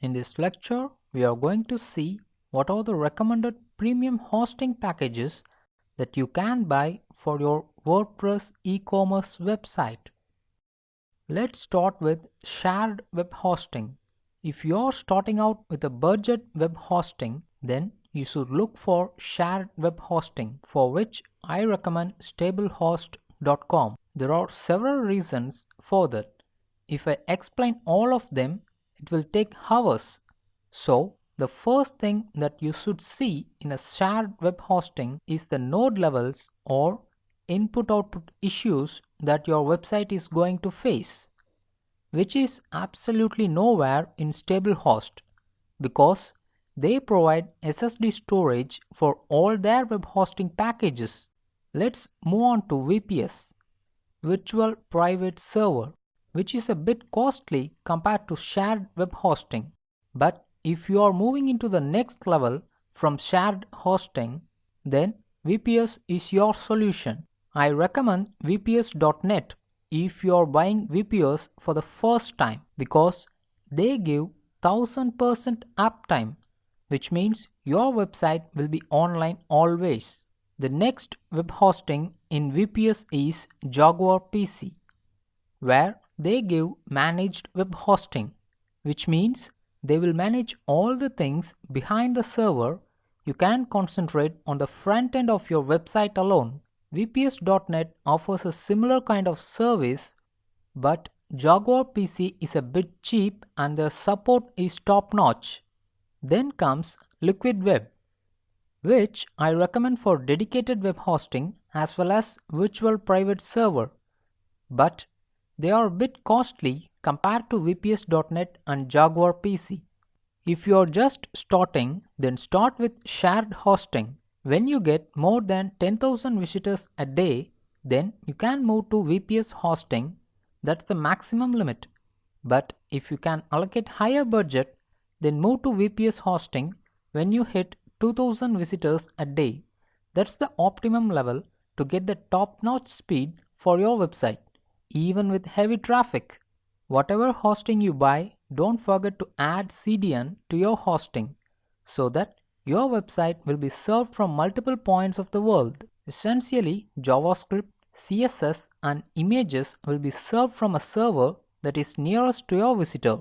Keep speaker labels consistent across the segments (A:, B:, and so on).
A: In this lecture, we are going to see what are the recommended premium hosting packages that you can buy for your WordPress e-commerce website. Let's start with shared web hosting. If you are starting out with a budget web hosting, then you should look for shared web hosting, for which I recommend stablehost.com. There are several reasons for that. If I explain all of them, it will take hours. So, the first thing that you should see in a shared web hosting is the node levels or input-output issues that your website is going to face, which is absolutely nowhere in Stablehost because they provide SSD storage for all their web hosting packages. Let's move on to VPS, Virtual Private Server, which is a bit costly compared to shared web hosting. But if you are moving into the next level from shared hosting, then VPS is your solution. I recommend VPS.net if you are buying VPS for the first time because they give 1000% uptime, which means your website will be online always. The next web hosting in VPS is Jaguar PC, where they give managed web hosting, which means they will manage all the things behind the server. You can concentrate on the front end of your website alone. VPS.net offers a similar kind of service, but Jaguar PC is a bit cheap and their support is top notch. Then comes Liquid Web, which I recommend for dedicated web hosting as well as virtual private server, but they are a bit costly compared to VPS.net and Jaguar PC. If you are just starting, then start with shared hosting. When you get more than 10,000 visitors a day, then you can move to VPS hosting. That's the maximum limit. But if you can allocate higher budget, then move to VPS hosting when you hit 2,000 visitors a day. That's the optimum level to get the top-notch speed for your website, even with heavy traffic. Whatever hosting you buy, don't forget to add CDN to your hosting so that your website will be served from multiple points of the world. Essentially, JavaScript, CSS and images will be served from a server that is nearest to your visitor.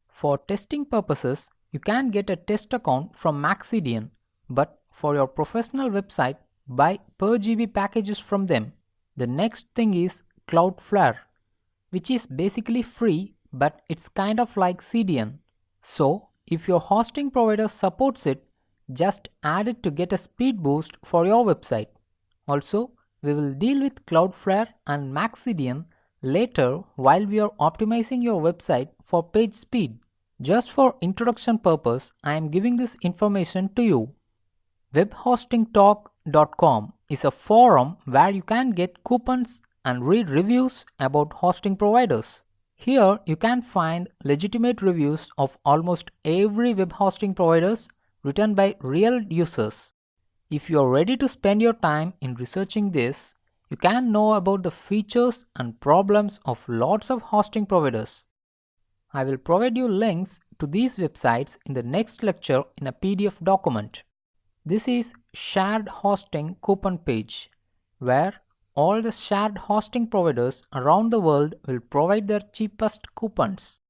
A: For testing purposes, you can get a test account from MaxCDN, but for your professional website, buy per GB packages from them. The next thing is Cloudflare, which is basically free, but it's kind of like CDN. So, if your hosting provider supports it, just add it to get a speed boost for your website. Also, we will deal with Cloudflare and MaxCDN later while we are optimizing your website for page speed. Just for introduction purpose, I am giving this information to you. Webhostingtalk.com is a forum where you can get coupons and read reviews about hosting providers. Here you can find legitimate reviews of almost every web hosting providers written by real users. If you are ready to spend your time in researching this, you can know about the features and problems of lots of hosting providers. I will provide you links to these websites in the next lecture in a PDF document. This is shared hosting coupon page, where all the shared hosting providers around the world will provide their cheapest coupons.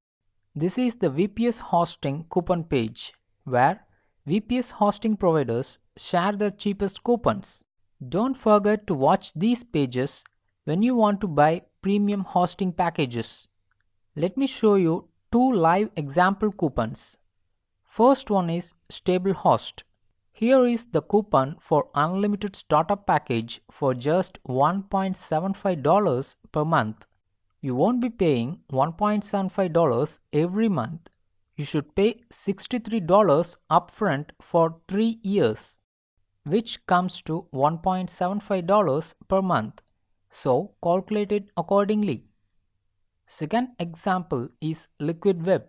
A: This is the VPS hosting coupon page, where VPS hosting providers share their cheapest coupons. Don't forget to watch these pages when you want to buy premium hosting packages. Let me show you two live example coupons. First one is Stablehost. Here is the coupon for unlimited startup package for just $1.75 per month. You won't be paying $1.75 every month. You should pay $63 upfront for 3 years, which comes to $1.75 per month. So calculate it accordingly. Second example is Liquid Web.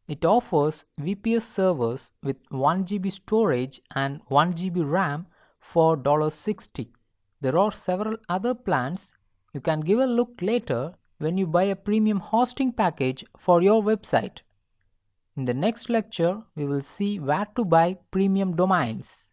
A: It offers VPS servers with 1 GB storage and 1 GB RAM for $60. There are several other plans. You can give a look later when you buy a premium hosting package for your website. In the next lecture, we will see where to buy premium domains.